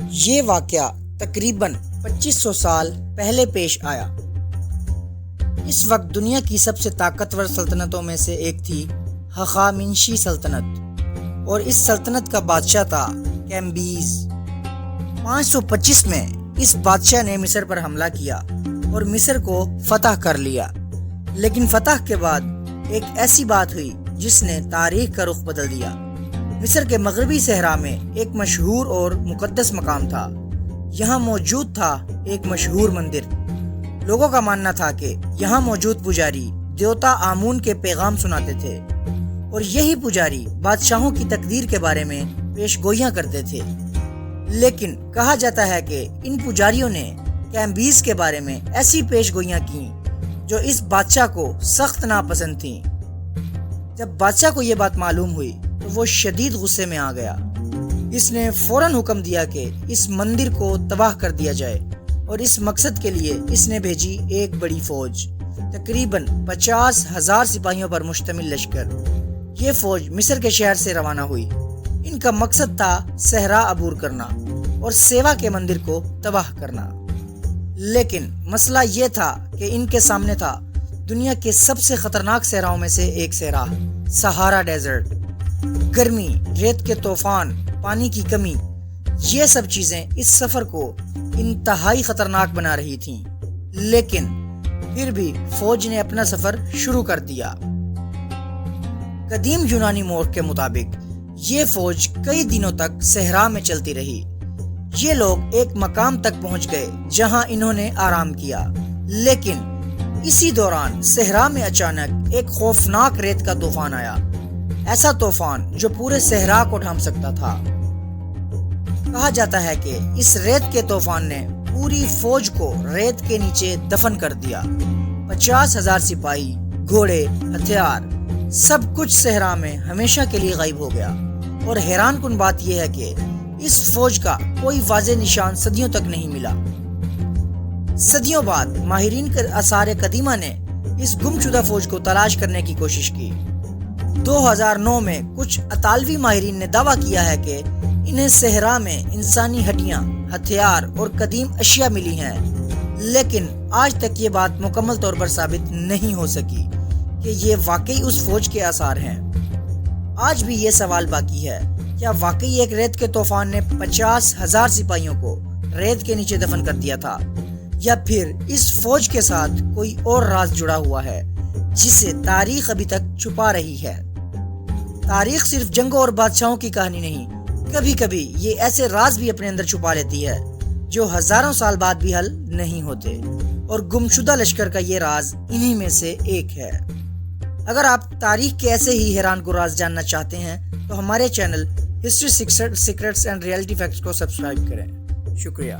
یہ واقعہ تقریباً 2500 سال پہلے پیش آیا۔ اس وقت دنیا کی سب سے طاقتور سلطنتوں میں سے ایک تھی ہخامنشی سلطنت، اور اس سلطنت کا بادشاہ تھا کیمبیز۔ 525 میں اس بادشاہ نے مصر پر حملہ کیا اور مصر کو فتح کر لیا، لیکن فتح کے بعد ایک ایسی بات ہوئی جس نے تاریخ کا رخ بدل دیا۔ مصر کے مغربی صحرا میں ایک مشہور اور مقدس مقام تھا۔ یہاں موجود تھا ایک مشہور مندر۔ لوگوں کا ماننا تھا کہ یہاں موجود پجاری دیوتا آمون کے پیغام سناتے تھے، اور یہی پجاری بادشاہوں کی تقدیر کے بارے میں پیش گوئیاں کرتے تھے۔ لیکن کہا جاتا ہے کہ ان پجاریوں نے کیمبیز کے بارے میں ایسی پیش گوئیاں کیں جو اس بادشاہ کو سخت ناپسند تھیں۔ جب بادشاہ کو یہ بات معلوم ہوئی تو وہ شدید غصے میں آ گیا۔ اس نے فوراً حکم دیا کہ اس مندر کو تباہ کر دیا جائے، اور اس مقصد کے لیے اس نے بھیجی ایک بڑی فوج، تقریباً 50,000 سپاہیوں پر مشتمل لشکر۔ یہ فوج مصر کے شہر سے روانہ ہوئی۔ ان کا مقصد تھا صحرا عبور کرنا اور سیوا کے مندر کو تباہ کرنا۔ لیکن مسئلہ یہ تھا کہ ان کے سامنے تھا دنیا کے سب سے خطرناک صحراؤں میں سے ایک صحرا، سہارا ڈیزرٹ۔ گرمی، ریت کے طوفان، پانی کی کمی، یہ سب چیزیں اس سفر کو انتہائی خطرناک بنا رہی تھیں۔ لیکن پھر بھی فوج نے اپنا سفر شروع کر دیا۔ قدیم یونانی مورخ کے مطابق یہ فوج کئی دنوں تک صحرا میں چلتی رہی۔ یہ لوگ ایک مقام تک پہنچ گئے جہاں انہوں نے آرام کیا، لیکن اسی دوران صحرا میں اچانک ایک خوفناک ریت کا طوفان آیا، ایسا طوفان جو پورے صحرا کو ڈھانپ سکتا تھا۔ کہا جاتا ہے کہ اس ریت کے طوفان نے پوری فوج کو ریت کے نیچے دفن کر دیا۔ 50,000 سپاہی، گھوڑے، ہتھیار، سب کچھ صحرا میں ہمیشہ کے لیے غائب ہو گیا۔ اور حیران کن بات یہ ہے کہ اس فوج کا کوئی واضح نشان صدیوں تک نہیں ملا۔ صدیوں بعد ماہرین آثار قدیمہ نے اس گمشدہ فوج کو تلاش کرنے کی کوشش کی۔ 2009 میں کچھ اطالوی ماہرین نے دعویٰ کیا ہے کہ انہیں صحرا میں انسانی ہڈیاں، ہتھیار اور قدیم اشیاء ملی ہیں، لیکن آج تک یہ بات مکمل طور پر ثابت نہیں ہو سکی کہ یہ واقعی اس فوج کے آثار ہیں۔ آج بھی یہ سوال باقی ہے، کیا واقعی ایک ریت کے طوفان نے 50,000 سپاہیوں کو ریت کے نیچے دفن کر دیا تھا، یا پھر اس فوج کے ساتھ کوئی اور راز جڑا ہوا ہے جسے تاریخ ابھی تک چھپا رہی ہے؟ تاریخ صرف جنگوں اور بادشاہوں کی کہانی نہیں، کبھی کبھی یہ ایسے راز بھی اپنے اندر چھپا لیتی ہے جو ہزاروں سال بعد بھی حل نہیں ہوتے، اور گمشدہ لشکر کا یہ راز انہی میں سے ایک ہے۔ اگر آپ تاریخ کے ایسے ہی حیران کن راز جاننا چاہتے ہیں تو ہمارے channel history secrets and reality facts کو سبسکرائب کریں۔ شکریہ۔